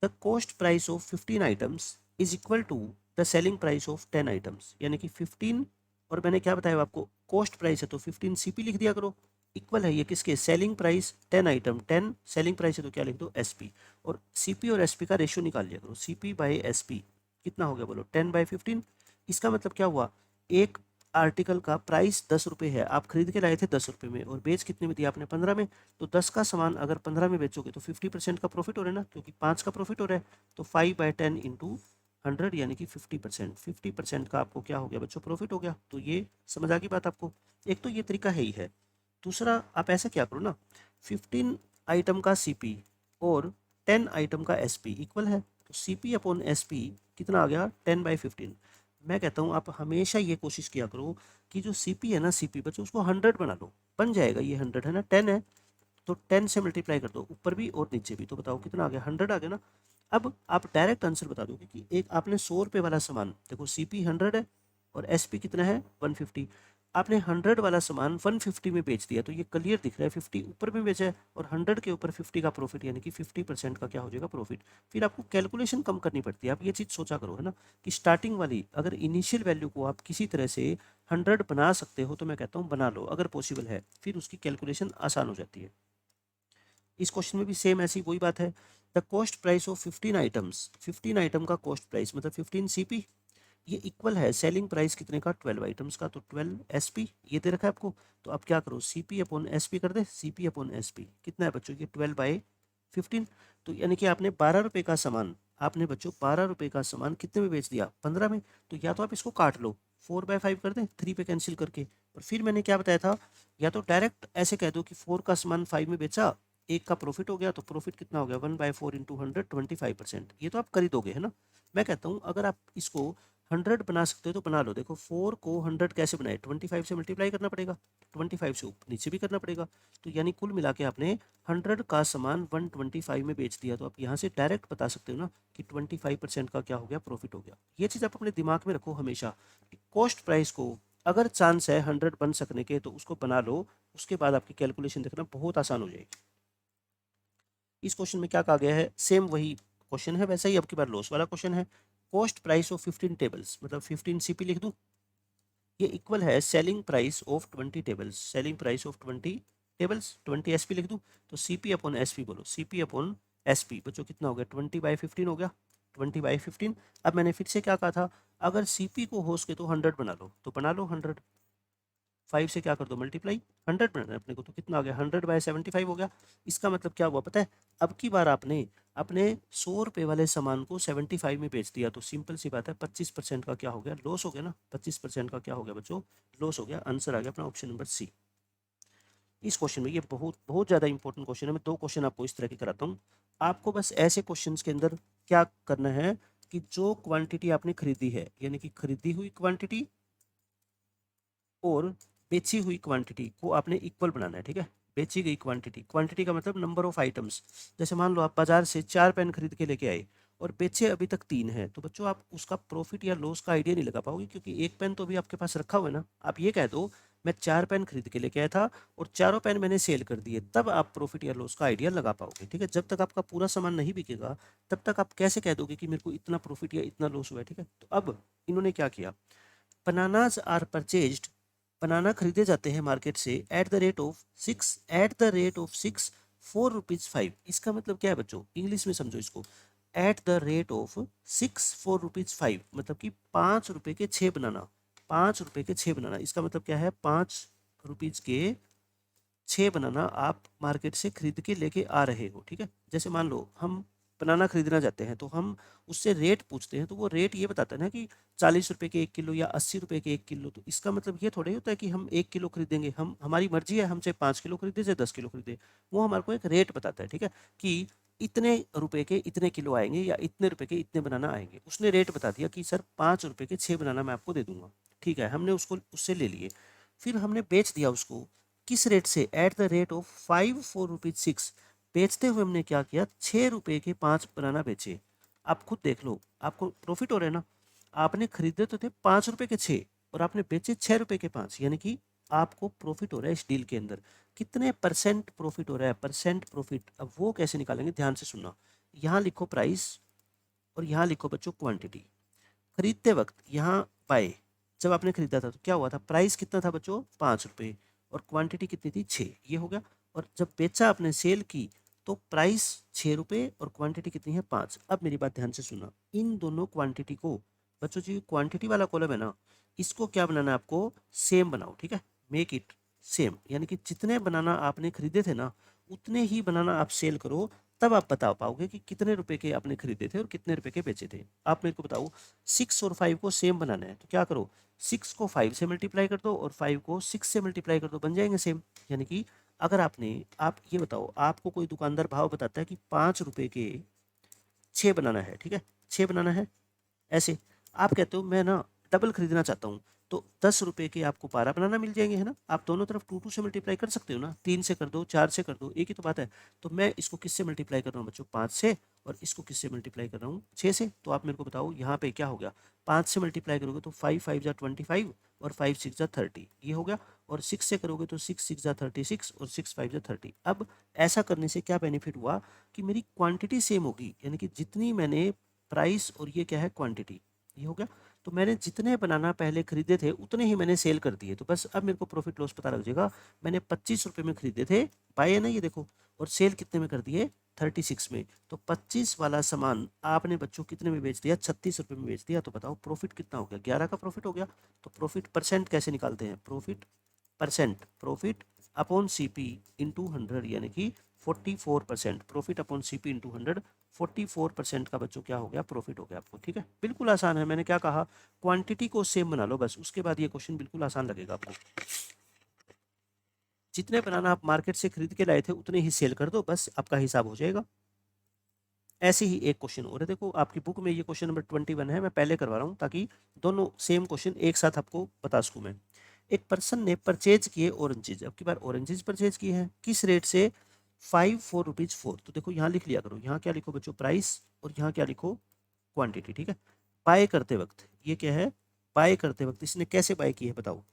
the cost price of 15 items is equal to the selling price of 10 items, यानी कि 15 और मैंने क्या बताया आपको कॉस्ट प्राइस है तो 15 सीपी लिख दिया करो, इक्वल है ये किसके selling price 10 item 10 selling price है तो क्या लिख दो एसपी, और सीपी और एसपी का रेशियो निकाल लिया करो, सीपी बाई एसपी कितना हो गया बोलो 10/15। इसका मतलब क्या हुआ, एक आर्टिकल का प्राइस 10 रुपये है, आप खरीद के लाए थे 10 रुपये में और बेच कितने में दिया आपने 15 में, तो 10 का सामान अगर 15 में बेचोगे तो 50% का प्रॉफिट हो रहा है ना, क्योंकि 5 का प्रॉफिट हो रहा है, तो 5/10 इंटू 100 यानी कि 50%, 50% का आपको क्या हो गया बच्चों प्रॉफिट हो गया। तो ये समझ आ गई बात आपको, एक तो ये तरीका है ही है। दूसरा आप ऐसा क्या करो ना, 15 आइटम का सीपी और 10 आइटम का एसपी इक्वल है, तो सीपी अपॉन एसपी कितना आ गया 10/15। मैं कहता हूँ आप हमेशा ये कोशिश किया करो कि जो सीपी है ना सीपी बच्चों उसको 100 बना लो, बन जाएगा ये 100 है ना, 10 है तो 10 से मल्टीप्लाई कर दो ऊपर भी और नीचे भी, तो बताओ कितना आ गया 100 आ गया ना। अब आप डायरेक्ट आंसर बता दोगे कि एक आपने 100 रुपये वाला सामान देखो सीपी 100 है और एसपी कितना है 150, आपने 100 वाला सामान 150 में बेच दिया, तो ये क्लियर दिख रहा है 50 ऊपर में बेचा है और 100 के ऊपर 50 का प्रॉफिट, यानी कि 50% का क्या हो जाएगा प्रॉफिट। फिर आपको कैलकुलेशन कम करनी पड़ती है। आप ये चीज़ सोचा करो है ना, कि स्टार्टिंग वाली अगर इनिशियल वैल्यू को आप किसी तरह से 100 बना सकते हो तो मैं कहता हूँ बना लो, अगर पॉसिबल है, फिर उसकी कैलकुलेशन आसान हो जाती है। इस क्वेश्चन में भी सेम ऐसी वही बात है। The cost price of 15 items, 15 item का कॉस्ट प्राइस मतलब 15 सीपी, ये इक्वल है सेलिंग प्राइस कितने का, 12 आइटम्स का, तो 12 एसपी ये दे रखा है आपको। तो आप क्या करो, सीपी अपॉन एसपी कर दे, सीपी अपॉन एसपी कितना है बच्चों, ये 12/15। तो यानी कि आपने 12 रुपये का सामान, आपने बच्चों 12 रुपये का सामान कितने में बेच दिया, 15 में। तो या तो आप इसको काट लो, 4/5 कर दें 3 पे कैंसिल करके। और फिर मैंने क्या बताया था, या तो डायरेक्ट ऐसे कह दो कि 4 का सामान 5 में बेचा, एक का प्रॉफिट हो गया, तो प्रॉफिट कितना हो गया, 1/4 इंटू 100 25%। ये तो आप कर ही दोगे है ना। मैं कहता हूँ अगर आप इसको 100 बना सकते हो तो बना लो। देखो 4 को 100 कैसे बनाए, 25 से मल्टीप्लाई करना पड़ेगा, 25 से ऊपर नीचे भी करना पड़ेगा। तो यानी कुल मिला के आपने 100 का सामान 125 में बेच दिया। तो आप यहाँ से डायरेक्ट बता सकते हो ना कि 25% का क्या हो गया, प्रॉफिट हो गया। ये चीज़ आप अपने दिमाग में रखो हमेशा, कॉस्ट प्राइस को अगर चांस है 100 बन सकने के तो उसको बना लो, उसके बाद आपकी कैलकुलेशन देखना बहुत आसान हो जाएगी। इस क्वेश्चन में क्या कहा गया है, सेम वही क्वेश्चन है वैसा ही, अब की बार लॉस वाला क्वेश्चन है। कॉस्ट प्राइस ऑफ 15 टेबल्स मतलब 15 सीपी लिख दूं, ये इक्वल है selling price of 20 tables, selling price of 20 tables, 20 SP लिख दूं। तो सीपी अपॉन एसपी बोलो, सीपी अपॉन एसपी बच्चों कितना हो गया, 20/15 हो गया, 20/15। अब मैंने फिर से क्या कहा था, अगर सीपी को हो सके तो 100 बना लो, तो बना लो 100, 5 से क्या कर दो मल्टीप्लाई, 100 बनाना है अपने को, तो कितना आ गया 100/75 हो गया। इसका मतलब क्या हुआ पता है, अब की बार आपने अपने 100 रुपये वाले सामान को 75 में बेच दिया, तो सिंपल सी बात है 25% का क्या हो गया, लॉस हो गया ना। 25% का क्या हो गया बच्चों, लॉस हो गया। आंसर आ गया अपना ऑप्शन नंबर सी। इस क्वेश्चन में, ये बहुत बहुत ज़्यादा इंपॉर्टेंट क्वेश्चन है, मैं 2 क्वेश्चन आपको इस तरह के कराता हूँ। आपको बस ऐसे क्वेश्चंस के अंदर क्या करना है कि जो क्वांटिटी आपने खरीदी है, यानी कि खरीदी हुई क्वांटिटी और बेची हुई क्वांटिटी को आपने इक्वल बनाना है, ठीक है। बेची गई क्वांटिटी, क्वांटिटी का मतलब नंबर ऑफ आइटम्स। जैसे मान लो आप बाजार से 4 पेन खरीद के लेके आए और बेचे अभी तक 3 हैं, तो बच्चों आप उसका प्रॉफिट या लॉस का आइडिया नहीं लगा पाओगे, क्योंकि एक पेन तो अभी आपके पास रखा हुआ है ना। आप ये कह दो मैं 4 पेन खरीद के लेके आया था और चारों पेन मैंने सेल कर दिए, तब आप प्रॉफिट या लॉस का आइडिया लगा पाओगे, ठीक है। जब तक आपका पूरा सामान नहीं बिकेगा तब तक आप कैसे कह दोगे कि मेरे को इतना प्रॉफिट या इतना लॉस हुआ है, ठीक है। तो अब इन्होंने क्या किया, बनानाज आर परचेज्ड, बनाना खरीदे जाते हैं मार्केट से at the rate of 6, at the rate of 6 4 rupees 5। इसका मतलब क्या है बच्चों, इंग्लिश में समझो इसको, at the rate of 6 4 rupees 5 मतलब कि 5 रुपए के 6 बनाना, 5 रुपए के 6 बनाना। इसका मतलब क्या है, 5 रुपीज़ के 6 बनाना आप मार्केट से खरीद के लेके आ रहे हो, ठीक है। जैसे मान लो हम बनाना खरीदना जाते हैं तो हम उससे रेट पूछते हैं, तो वो रेट ये बताता है ना कि 40 रुपए के 1 किलो या 80 रुपए के 1 किलो। तो इसका मतलब ये थोड़ा ही होता है कि हम 1 किलो खरीदेंगे, हम हमारी मर्जी है, हम चाहे 5 किलो खरीदे चाहे 10 किलो खरीदे। वो हमारे को एक रेट बताता है, ठीक है, कि इतने रुपए के इतने किलो आएंगे या इतने रुपए के इतने बनाना आएंगे। उसने रेट बता दिया कि सर 5 रुपए के 6 बनाना मैं आपको दे दूंगा, ठीक है। हमने उसको उससे ले लिए, फिर हमने बेच दिया उसको किस रेट से, at the rate of 5 4 rupees 6। बेचते हुए हमने क्या किया, 6 रुपए के 5 बनाना बेचे। आप खुद देख लो, आपको प्रॉफिट हो रहा है ना। आपने खरीदे तो थे 5 रुपए के 6 और आपने बेचे 6 रुपए के 5, यानी कि आपको प्रॉफिट हो रहा है इस डील के अंदर। कितने परसेंट प्रॉफिट हो रहा है, परसेंट प्रॉफिट। अब वो कैसे निकालेंगे, ध्यान से सुनना। यहाँ लिखो प्राइस और यहाँ लिखो बच्चों क्वांटिटी। खरीदते वक्त यहाँ बाय, जब आपने खरीदा था तो क्या हुआ था, प्राइस कितना था बच्चों 5 रुपये और क्वांटिटी कितनी थी 6, ये हो गया। और जब बेचा आपने सेल की तो प्राइस 6 रुपये और क्वांटिटी कितनी है 5। अब मेरी बात ध्यान से सुना, इन दोनों क्वांटिटी को बच्चों जी, क्वांटिटी वाला कॉलम है ना, इसको क्या बनाना है आपको, सेम बनाओ, ठीक है। मेक इट सेम, यानी कि जितने बनाना आपने खरीदे थे ना उतने ही बनाना आप सेल करो, तब आप बता पाओगे कि कितने रुपए के आपने खरीदे थे और कितने रुपए के बेचे थे। आप मेरे को बताओ, 6 और 5 को सेम बनाना है तो क्या करो, 6 को 5 से मल्टीप्लाई कर दो और 5 को 6 से मल्टीप्लाई कर दो, बन जाएंगे सेम। यानी कि अगर आपने, आप ये बताओ, आपको कोई दुकानदार भाव बताता है कि 5 रुपए के 6 बनाना है, ठीक है, 6 बनाना है, ऐसे आप कहते हो मैं ना डबल खरीदना चाहता हूँ, तो 10 रुपये के आपको 12 बनाना मिल जाएंगे, है ना। आप दोनों तरफ 2 से मल्टीप्लाई कर सकते हो ना, 3 से कर दो, 4 से कर दो, एक ही तो बात है। तो मैं इसको किससे मल्टीप्लाई कर रहा हूँ बच्चों, 5 से, और इसको किससे मल्टीप्लाई कर रहा हूँ, 6 से। तो आप मेरे को बताओ यहाँ पे क्या हो गया, 5 से मल्टीप्लाई करोगे तो 5 5 जा 25 और 5 6 जा 30, ये हो गया। और 6 से करोगे तो 6 6 जा 36 और 6 5 जा 30। अब ऐसा करने से क्या बेनिफिट हुआ कि मेरी क्वांटिटी सेम होगी, यानी कि जितनी मैंने प्राइस और ये क्या है क्वांटिटी, ये हो गया। तो मैंने जितने बनाना पहले खरीदे थे उतने ही मैंने सेल कर दिए, तो बस अब मेरे को प्रॉफिट लॉस पता लग जाएगा। मैंने 25 रुपये में खरीदे थे, बाय है ना ये देखो, और सेल कितने में कर दिए, 36 में। तो 25 वाला सामान आपने बच्चों कितने में बेच दिया, 36 रुपये में बेच दिया। तो बताओ प्रॉफिट कितना हो गया, 11 का प्रॉफिट हो गया। तो प्रॉफिट परसेंट कैसे निकालते हैं, profit percent, profit upon CP into 100, यानी कि 44%। प्रॉफिट अपॉन सीपी इंटू 100, 44% का बच्चों क्या हो गया, प्रॉफिट हो गया आपको। ठीक है, बिल्कुल आसान है। मैंने क्या कहा, क्वांटिटी को सेम बना लो बस, उसके बाद ये क्वेश्चन बिल्कुल आसान लगेगा आपको। जितने बनाना आप मार्केट से खरीद के लाए थे उतने ही सेल कर दो, बस आपका हिसाब हो जाएगा। ऐसे ही एक क्वेश्चन और है, देखो आपकी बुक में ये क्वेश्चन नंबर 21 है, मैं पहले करवा रहा हूँ ताकि दोनों सेम क्वेश्चन एक साथ आपको बता सकूँ मैं। एक पर्सन ने परचेज किए ऑरेंजेज, अब की बार ऑरेंजेज परचेज किए हैं, किस रेट से, 5 4 रुपीज़ 4। तो देखो यहाँ लिख लिया करो, यहाँ क्या लिखो बच्चों, प्राइस, और यहाँ क्या लिखो, क्वांटिटी। ठीक है, बाय करते वक्त ये क्या है, बाय करते वक्त इसने कैसे बाय की है बताओ,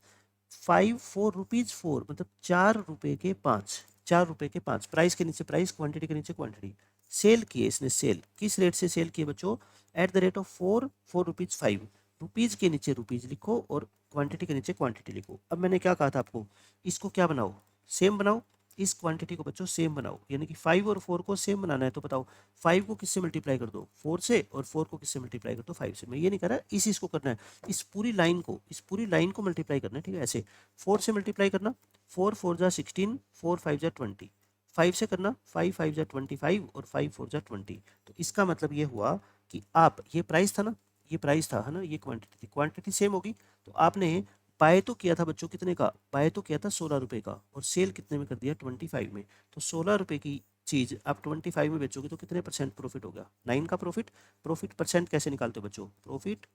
5 4 रुपीज़ 4 मतलब 4 रुपये के 5, 4 रुपये के 5, प्राइस के नीचे प्राइस, क्वांटिटी के नीचे क्वांटिटी। सेल किए इसने, सेल किस रेट से सेल किए बच्चों, at the rate of 4 4 rupees 5, rupees के नीचे रुपीज़ लिखो और क्वांटिटी के नीचे क्वांटिटी लिखो। अब मैंने क्या कहा था आपको, इसको क्या बनाओ, सेम बनाओ, इस क्वांटिटी को बच्चों सेम बनाओ, यानी कि 5 और 4 को सेम बनाना है। तो बताओ 5 को किससे मल्टीप्लाई कर दो, 4 से, और 4 को किससे मल्टीप्लाई कर दो, 5 से। मैं ये नहीं कर रहा, इस इसको करना है, इस पूरी लाइन को, इस पूरी लाइन को मल्टीप्लाई करना है। ठीक है, ऐसे 4 से मल्टीप्लाई करना, 4 4 जा 16, 4 5 जा 20, 5 से करना, 5 5 जा 25 और 5 4 जा 20। तो इसका मतलब ये हुआ कि आप, ये प्राइस था ना, ये प्राइस था, है ना, ये क्वांटिटी थी, क्वांटिटी सेम होगी। तो आपने बाय तो किया था बच्चों कितने का, बाय तो किया था 16 रुपये का, और सेल कितने में कर दिया, 25 में। तो 16 रुपये की चीज़ आप 25 में बेचोगे तो कितने परसेंट प्रॉफिट हो गया, 9 का प्रॉफिट। प्रॉफिट परसेंट कैसे निकालते हो बच्चों, प्रॉफिट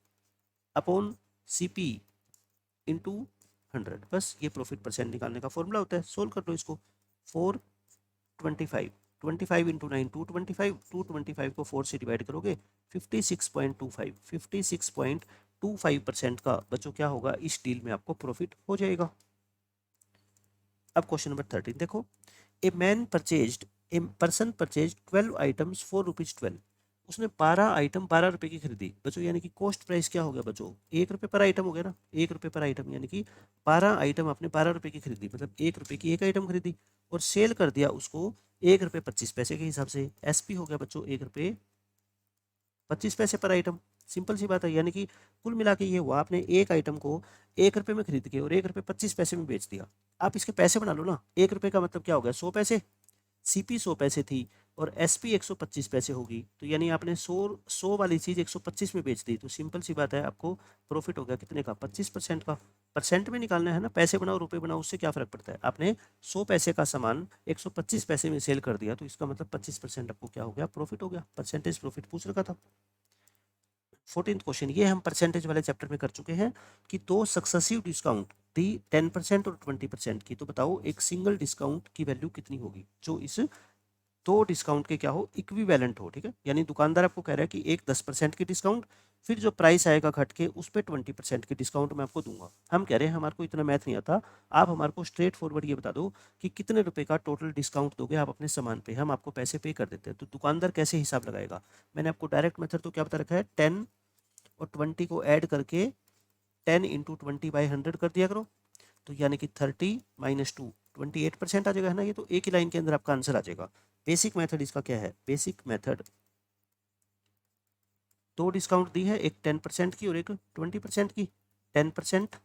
अपॉन सीपी इंटू 100, बस ये प्रॉफिट परसेंट निकालने का फॉर्मूला होता है। सोल्व कर लो इसको, 4 25, 25 इंटू 9 225, 225 को 4 से डिवाइड करोगे 56.25, 56.25% का बच्चों क्या होगा, इस डील में आपको प्रॉफिट हो जाएगा। अब क्वेश्चन नंबर 13 देखो, a man purchased, a person purchase 12 items for rupees 12, उसने 12 आइटम 12 रुपए की खरीदी बच्चों, यानी कि कॉस्ट प्राइस क्या हो गया बच्चों, 1 रुपये पर आइटम हो गया ना, 1 रुपये पर आइटम, यानी कि 12 आइटम आपने 12 रुपए की खरीदी, मतलब 1 रुपये की एक आइटम खरीदी, और सेल कर दिया उसको 1 रुपये 25 पैसे के हिसाब से। एसपी हो गया बच्चों 1 रुपये 25 पैसे पर आइटम, सिंपल सी बात है। यानी कि कुल मिला के ये हुआ, आपने एक आइटम को 1 रुपये में खरीद के और 1 रुपये 25 पैसे में बेच दिया। आप इसके पैसे बना लो ना, 1 रुपये का मतलब क्या हो गया, 100 पैसे, सीपी 100 पैसे थी और एसपी 125 पैसे होगी, तो यानी आपने 100 वाली चीज़ 125 में बेच दी। तो सिंपल सी बात है, आपको प्रॉफिट हो गया कितने का, 25% का। परसेंट में निकालना है ना, पैसे बनाओ रुपए बनाओ, उससे क्या फर्क पड़ता है। आपने 100 पैसे का सामान 125 पैसे में सेल कर दिया, तो इसका मतलब 25% आपको क्या हो गया, प्रॉफिट हो गया। परसेंटेज प्रॉफिट पूछ रखा था। 14th क्वेश्चन, ये हम परसेंटेज वाले चैप्टर में कर चुके हैं कि दो सक्सेसिव डिस्काउंट दी 10% और 20% की। तो बताओ एक सिंगल डिस्काउंट की वैल्यू कितनी होगी जो इस दो डिस्काउंट के क्या हो, इक्विवेलेंट हो। ठीक है, यानी दुकानदार आपको कह रहा है कि एक 10% की डिस्काउंट, फिर जो प्राइस आएगा घट के उस पर 20% की डिस्काउंट मैं आपको दूंगा। हम कह रहे हैं हमारे को इतना मैथ नहीं आता, आप हमारे को स्ट्रेट फॉरवर्ड ये बता दो कि कितने रुपए का टोटल डिस्काउंट दोगे आप अपने सामान पे, हम आपको पैसे पे कर देते हैं। तो दुकानदार कैसे हिसाब लगाएगा, मैंने आपको डायरेक्ट मेथड तो क्या बता रखा है, 10 और 20 को ऐड करके 10 इंटू 20/100 कर दिया करो, तो यानी कि 30 माइनस 2 28% आ जाएगा, है ना। ये तो एक ही लाइन के अंदर आपका आंसर आ जाएगा। बेसिक मेथड इसका क्या है, बेसिक मेथड, दो डिस्काउंट दी है, एक 10% की और एक 20% की। 10%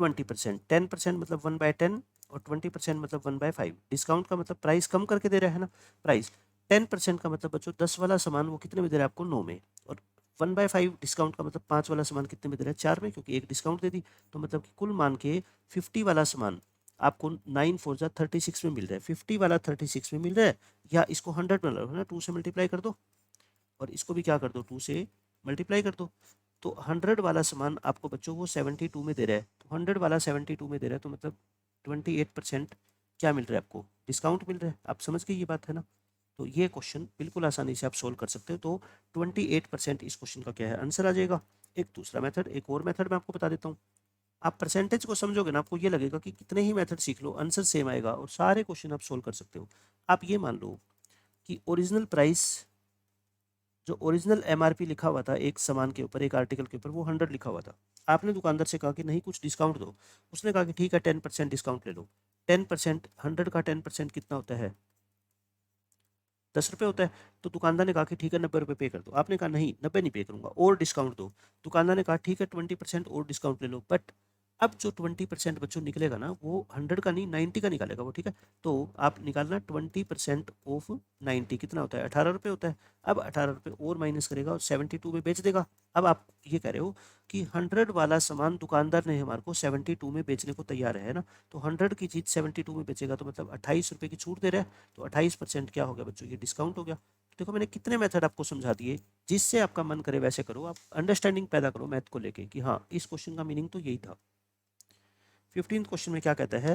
20%, 10% मतलब 1/10 और 20% मतलब 1/5। डिस्काउंट का मतलब प्राइस कम करके दे रहा है ना, प्राइस। 10% का मतलब बच्चों 10 वाला सामान वो कितने में दे रहा है आपको, 9 में। और 1/5 डिस्काउंट का मतलब 5 वाला सामान कितने में दे रहा है, 4 में, क्योंकि एक डिस्काउंट दे दी। तो मतलब कि कुल मान के 50 वाला सामान आपको 9 4 जा 36 में मिल रहा है, 50 वाला 36 में मिल रहा है, या इसको 100 में लो, है ना, 2 से मल्टीप्लाई कर दो और इसको भी क्या कर दो, 2 से मल्टीप्लाई कर दो। तो 100 वाला सामान आपको बच्चों वो 72 में दे रहा है, तो 100 वाला 72 में दे रहा है, तो मतलब 28% क्या मिल रहा है आपको, डिस्काउंट मिल रहा है। आप समझ गए ये बात है ना। तो ये क्वेश्चन बिल्कुल आसानी से आप सोल्व कर सकते हो। तो 28% इस क्वेश्चन का क्या है, आंसर आ जाएगा। एक दूसरा मेथड, एक और मेथड मैं आपको बता देता हूँ। आप परसेंटेज को समझोगे ना, आपको ये लगेगा कि कितने ही मेथड सीख लो आंसर सेम आएगा और सारे क्वेश्चन आप सोल्व कर सकते हो। आप ये मान लो कि ओरिजिनल प्राइस, जो ओरिजिनल एमआरपी लिखा हुआ था एक सामान के ऊपर, एक आर्टिकल के ऊपर, वो 100 लिखा हुआ था। आपने दुकानदार से कहा कि नहीं कुछ डिस्काउंट दो, उसने कहा कि ठीक है 10% डिस्काउंट ले लो। 10%, 100 का 10% कितना होता है, 10 रुपये होता है। तो दुकानदार ने कहा कि ठीक है 90 रुपये पे कर दो। आपने कहा नहीं 90 नहीं पे करूंगा, और डिस्काउंट दो। दुकानदार ने कहा ठीक है 20% और डिस्काउंट ले लो। बट अब जो 20% बच्चों निकलेगा ना, वो 100 का नहीं 90 का निकालेगा वो, ठीक है। तो आप निकालना 20% ऑफ 90 कितना होता है, 18 रुपये होता है। अब 18 रुपये और माइनस करेगा और 72 में बेच देगा। अब आप ये कह रहे हो कि 100 वाला सामान दुकानदार ने हमारे को 72 में बेचने को तैयार है ना, तो 100 की चीज़ 72 में बेचेगा, तो मतलब 28 रुपये की छूट दे रहा है। तो 28% क्या हो गया बच्चों, ये डिस्काउंट हो गया। देखो मैंने कितने मेथड आपको समझा दिए, जिससे आपका मन करे वैसे करो, आप अंडरस्टैंडिंग पैदा करो मैथ को लेके कि हाँ इस क्वेश्चन का मीनिंग तो यही था। 15th क्वेश्चन में क्या कहता है,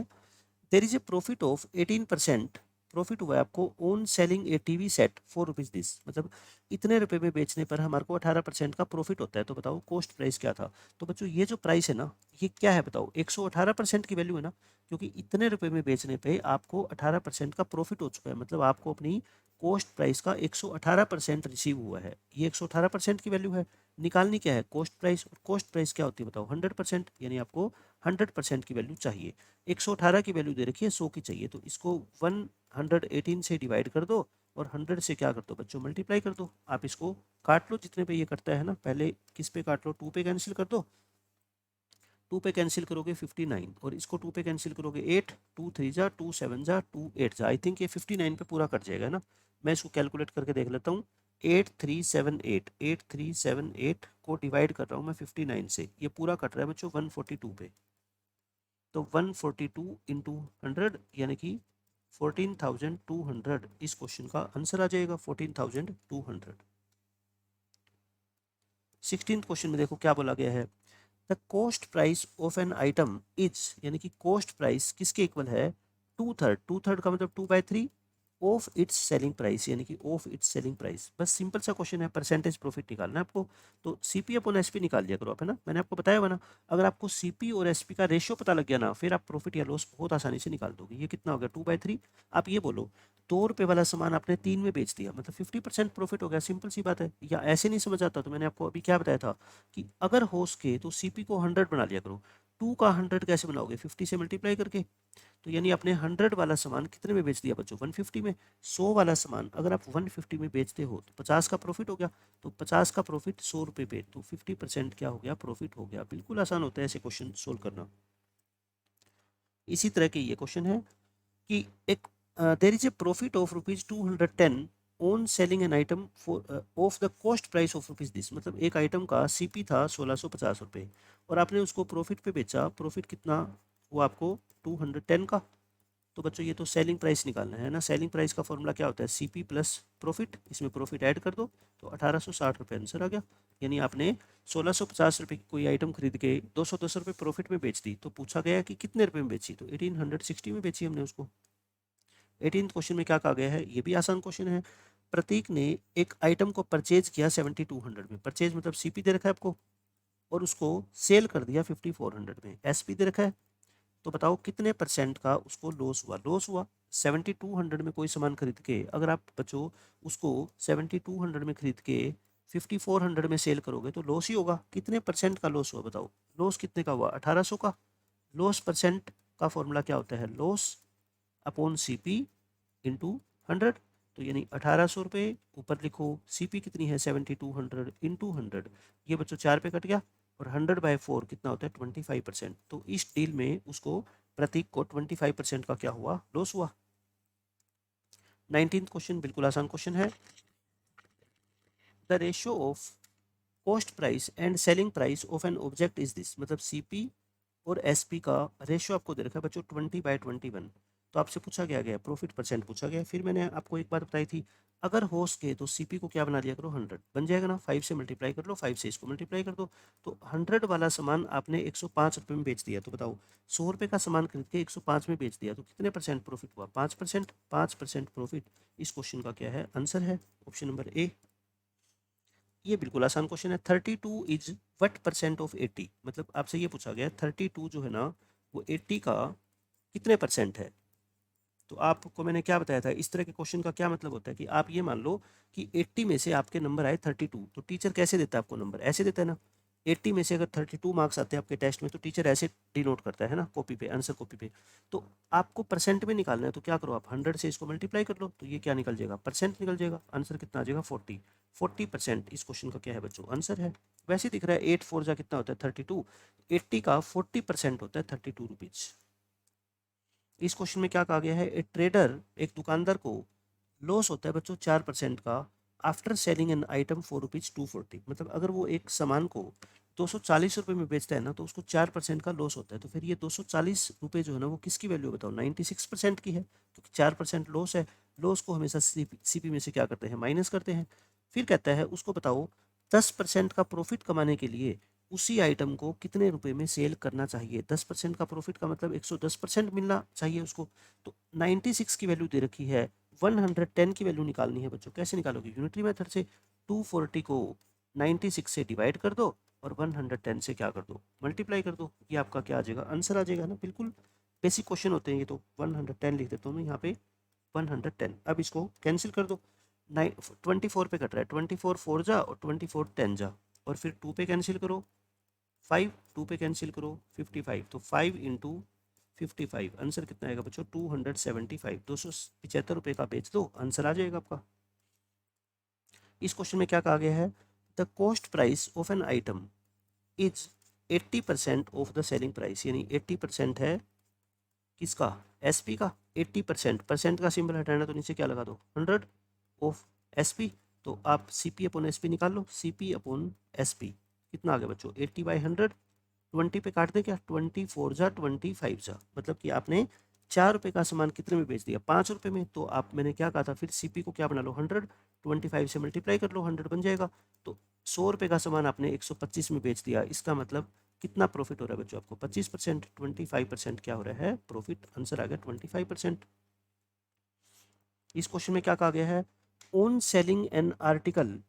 there is a profit of 18%, profit हुआ है आपको on selling A TV set for rupees this, मतलब इतने रुपए में बेचने पर हमारे को 18% का प्रॉफिट होता है। तो बताओ कॉस्ट प्राइस क्या था। तो बच्चों ये जो प्राइस है ना, ये क्या है बताओ, 118% की वैल्यू है ना, क्योंकि इतने रुपए में बेचने पे आपको 18% का प्रॉफिट हो चुका है, मतलब आपको अपनी कॉस्ट प्राइस का 118% रिसीव हुआ है। ये 118% की वैल्यू है। निकालनी क्या है, कॉस्ट प्राइस, और कॉस्ट प्राइस क्या होती है बताओ, 100%, यानी आपको 100% की वैल्यू चाहिए। 118 की वैल्यू दे रखी है, 100 की चाहिए, तो इसको 118 से डिवाइड कर दो और 100 से क्या कर दो बच्चों, मल्टीप्लाई कर दो। आप इसको काट लो जितने पे ये करता है ना, पहले किस पे काट लो, 2 पे कैंसिल कर दो। 2 पे कैंसिल करोगे 59, और इसको 2 पे कैंसिल करोगे 8, 2 3 जा, 2 7 जा, 2 8 जा। आई थिंक ये 59 पे पूरा कट जाएगा ना। मैं इसको कैलकुलेट करके देख लेता हूँ। 8378, 8378 को डिवाइड कर रहा हूँ मैं 59 से, ये पूरा कट रहा है बच्चों 142 पे। तो 142 इंटू 100 यानी कि 14,200 इस क्वेश्चन का आंसर आ जाएगा, 14,200। 16th क्वेश्चन में देखो क्या बोला गया है, the cost price of an item is, यानी कि कॉस्ट प्राइस किसके इक्वल है, 2/3, 2/3 का मतलब 2/3 ऑफ इट्स सेलिंग प्राइस, यानी कि ऑफ इट्स सेलिंग प्राइस। बस सिंपल सा क्वेश्चन है, परसेंटेज प्रॉफिट निकालना है आपको। तो सीपी अपॉन एसपी निकाल लिया करो आप, है ना, मैंने आपको बताया हुआ ना। अगर आपको सीपी और एसपी का रेशियो पता लग गया ना, फिर आप प्रॉफिट या लॉस बहुत आसानी से निकाल दोगे। ये कितना हो गया, 2/3। आप ये बोलो 2 रुपये वाला सामान आपने 3 में बेच दिया, मतलब 50% प्रॉफिट हो गया, सिंपल सी बात है। या ऐसे नहीं समझ आता तो मैंने आपको अभी क्या बताया था कि अगर हो सके तो सीपी को 100 बना लिया करो। 2 का 100 कैसे बनाओगे, 50 से मल्टीप्लाई करके। तो यानी आपने 100 वाला सामान कितने में बेच दिया बच्चों, 150 में। 100 वाला सामान अगर आप 150 में बेचते हो तो 50 का प्रॉफिट हो गया। तो 50 का प्रॉफिट 100 रुपये पे, तो 50% क्या हो गया, प्रॉफिट हो गया। बिल्कुल आसान होता है ऐसे क्वेश्चन सोल्व करना। इसी तरह के ये क्वेश्चन है कि एक there is a profit of ₹210 on selling an item for of the cost price of rupees this, मतलब एक आइटम का सीपी था 1650 रुपये और आपने उसको प्रॉफिट पे बेचा। प्रॉफिट कितना हुआ आपको, 210 का। तो बच्चों ये तो सेलिंग प्राइस निकालना है ना। सेलिंग प्राइस का फॉर्मूला क्या होता है, सीपी प्लस प्रॉफिट, इसमें प्रॉफिट ऐड कर दो तो 1860 रुपये आंसर आ गया। यानी आपने 1650 रुपये की कोई आइटम खरीद के 210 रुपये प्रॉफिट में बेच दी, तो पूछा गया कि कितने रुपये में बेची, तो 1860 में बेची हमने उसको। 18th क्वेश्चन में क्या कहा गया है, ये भी आसान क्वेश्चन है। प्रतीक ने एक आइटम को परचेज किया 7200 में, परचेज मतलब सीपी दे रखा है आपको, और उसको सेल कर दिया 5400 में, एसपी दे रखा है। तो बताओ कितने परसेंट का उसको लॉस हुआ, लॉस हुआ 7200 में कोई सामान खरीद के, अगर आप बच्चों उसको 7200 में खरीद के 5400 में सेल करोगे तो लॉस ही होगा। कितने परसेंट का लॉस हुआ बताओ, लॉस कितने का हुआ, 1800 का। लॉस परसेंट का फॉर्मूला क्या होता है, लॉस अपॉन सीपी इंटू 100। तो यानी 1800 रुपये ऊपर लिखो, सीपी कितनी है 7200 इंटू 100, ये बच्चों 4 पे कट गया, और 100/4 कितना होता है 25%। तो इस डील में उसको प्रतीक को 25% का क्या हुआ, लॉस हुआ। 19th क्वेश्चन बिल्कुल आसान क्वेश्चन है, the ratio of cost price and selling price of an object is this, मतलब सीपी और एसपी का रेशियो आपको दे रखा है बच्चों 20/21। तो आपसे पूछा गया प्रॉफिट परसेंट पूछा गया। फिर मैंने आपको एक बात बताई थी, अगर हो सके तो सीपी को क्या बना दिया करो 100, बन जाएगा ना, 5 से मल्टीप्लाई कर लो, 5 से इसको मल्टीप्लाई कर दो। तो 100 वाला सामान आपने 105 रुपये में बेच दिया, तो बताओ 100 रुपये का सामान खरीद के 105 में बेच दिया तो कितने परसेंट प्रॉफिट हुआ? 5%। 5% प्रॉफिट इस क्वेश्चन का क्या है? आंसर है ऑप्शन नंबर ए। ये बिल्कुल आसान क्वेश्चन है। 32 इज वट परसेंट ऑफ 80, मतलब आपसे ये पूछा गया 32 जो है ना वो 80 का कितने परसेंट है। तो आपको मैंने क्या बताया था, इस तरह के क्वेश्चन का क्या मतलब होता है कि आप ये मान लो कि 80 में से आपके नंबर आए 32, तो टीचर कैसे देता है आपको नंबर? ऐसे देता है ना। 80 में से अगर 32 मार्क्स आते हैं आपके टेस्ट में तो टीचर ऐसे डिनोट करता है ना, कॉपी पे, आंसर कॉपी पे। तो आपको परसेंट में निकालना है तो क्या करो आप 100 से इसको मल्टीप्लाई कर लो, तो ये क्या निकल जाएगा? परसेंट निकल जाएगा। आंसर कितना आ जाएगा? 40। 40% इस क्वेश्चन का क्या है बच्चों? आंसर है। वैसे दिख रहा है 8 4 जा कितना होता है? 32। 80 का 40% होता है 32 रुपीज। इस क्वेश्चन में क्या कहा गया है? ए ट्रेडर, एक दुकानदार को लॉस होता है बच्चों 4% का after selling an item for rupees 240, मतलब अगर वो एक सामान को 240 रुपये में बेचता है ना तो उसको 4% का लॉस होता है। तो फिर ये 240 रुपये जो है ना वो किसकी वैल्यू बताओ? 96% की है, क्योंकि 4% लॉस है। लॉस को हमेशा सीपी में से क्या करते हैं? माइनस करते हैं। फिर कहता है उसको बताओ 10% का प्रॉफिट कमाने के लिए उसी आइटम को कितने रुपए में सेल करना चाहिए? 10% का प्रॉफिट का मतलब 110% मिलना चाहिए उसको। तो 96 की वैल्यू दे रखी है, 110 की वैल्यू निकालनी है बच्चों। कैसे निकालोगे? यूनिटरी मेथड से। 240 को 96 से डिवाइड कर दो और 110 से क्या कर दो? मल्टीप्लाई कर दो। ये आपका क्या आ जाएगा? आंसर आ जाएगा ना। बिल्कुल बेसिक क्वेश्चन होते हैं ये तो। 110 लिख देता हूँ मैं यहाँ पे, 110। अब इसको कैंसिल कर दो। 24 पे कट रहा है, 24 4 जा और 24 10 जा, और फिर 2 पे कैंसिल करो। 5 2 पे कैंसिल करो, 55, तो 5 इंटू 55 आंसर कितना आएगा बच्चों? 275। 275 रुपये का बेच दो, आंसर आ जाएगा आपका। इस क्वेश्चन में क्या कहा गया है? The cost price of an item is 80% of the selling price, यानी 80% है किसका? एसपी का। 80%, परसेंट का सिंबल हटाना तो नीचे क्या लगा दो? 100 ऑफ एसपी। तो आप सीपी अपॉन एसपी निकाल लो। सीपी अपॉन एसपी कितना आ गया बच्चों? 80/100। 20 पे काट दे क्या? 24 जा 25 जा, मतलब कि आपने 4 रुपये का सामान कितने में बेच दिया? 5 रुपये में। तो आप, मैंने क्या कहा था, फिर सीपी को क्या बना लो? 100। 25 से मल्टीप्लाई कर लो, 100 बन जाएगा। तो 100 रुपये का सामान आपने 125 में बेच दिया, इसका मतलब कितना प्रॉफिट हो रहा है बच्चों आपको? 25%। 25% क्या हो रहा है? प्रॉफिट। आंसर आ गया 25%। इस क्वेश्चन में क्या कहा गया है? On selling an article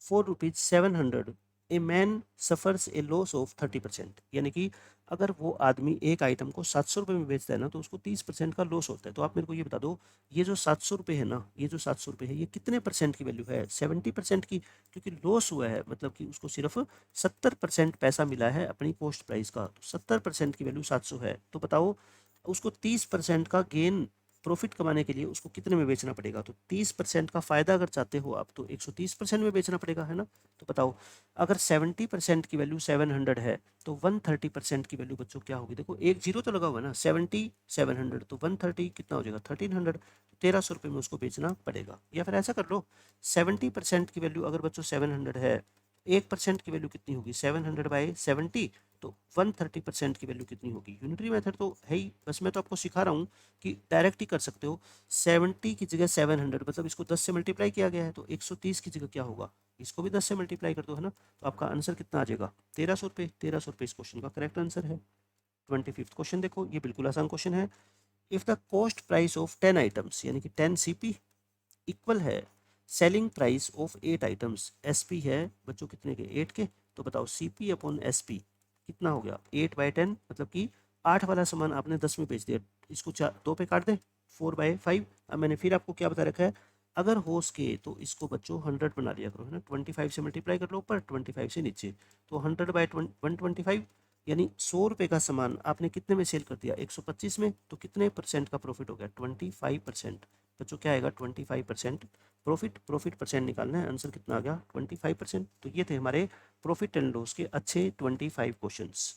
for rupees 700 a man suffers a loss of 30%, यानी कि अगर वो आदमी एक आइटम को 700 रुपये में बेचता है ना तो उसको 30% का लॉस होता है। तो आप मेरे को ये बता दो, ये जो 700 रुपये है ना, ये जो 700 रुपये है, ये कितने परसेंट की वैल्यू है? 70% की, क्योंकि लॉस हुआ है, मतलब कि उसको सिर्फ 70% पैसा मिला है अपनी कॉस्ट प्राइस का। तो 70% की वैल्यू 700 है, तो बताओ उसको 30% का गेन, प्रॉफिट कमाने के लिए उसको कितने में बेचना पड़ेगा? तो 30% का फायदा अगर चाहते हो आप तो 130% में बेचना पड़ेगा, है ना। तो बताओ अगर 70% की वैल्यू 700 है तो 130% की वैल्यू बच्चों क्या होगी? देखो एक जीरो तो लगा हुआ है ना, 70 700, तो 130 कितना हो जाएगा? 1300। 1300 रुपये में उसको बेचना पड़ेगा। या फिर ऐसा कर लो, 70% की वैल्यू अगर बच्चों 700 है, 1% की वैल्यू कितनी होगी? 700/70, तो 130% की वैल्यू कितनी होगी? यूनिटरी मेथड तो है ही, बस मैं तो आपको सिखा रहा हूँ कि डायरेक्ट ही कर सकते हो। 70 की जगह 700, मतलब इसको 10 से मल्टीप्लाई किया गया है, तो 130 की जगह क्या होगा? इसको भी 10 से मल्टीप्लाई कर दो, है ना। तो आपका आंसर कितना आ जाएगा? 1300 रुपये। 1300 रुपये इस क्वेश्चन का करेक्ट आंसर है। 25th क्वेश्चन देखो, ये बिल्कुल आसान क्वेश्चन है। If the cost price of 10 items, यानी कि 10 सीपी, इक्वल है selling price of 8 items, SP है बच्चों कितने के? 8 के। तो बताओ सीपी अपॉन एसपी कितना हो गया? 8/10, मतलब कि 8 वाला सामान आपने 10 में बेच दिया। इसको 2 पे काट दें, 4/5। अब मैंने फिर आपको क्या बता रखा है? अगर हो सके तो इसको बच्चों 100 बना लिया करो, है ना। 25 से मल्टीप्लाई कर लो ऊपर, 25 से नीचे, तो 100/125, यानी 100 रुपये का सामान आपने कितने में सेल कर दिया? 125 में। तो कितने परसेंट का प्रॉफिट हो गया? 25%। बच्चों क्या आएगा? 25% प्रॉफिट। प्रॉफिट परसेंट निकालना है, आंसर कितना आ गया? 25%। तो ये थे हमारे प्रॉफिट एंड लॉस के अच्छे 25 क्वेश्चंस।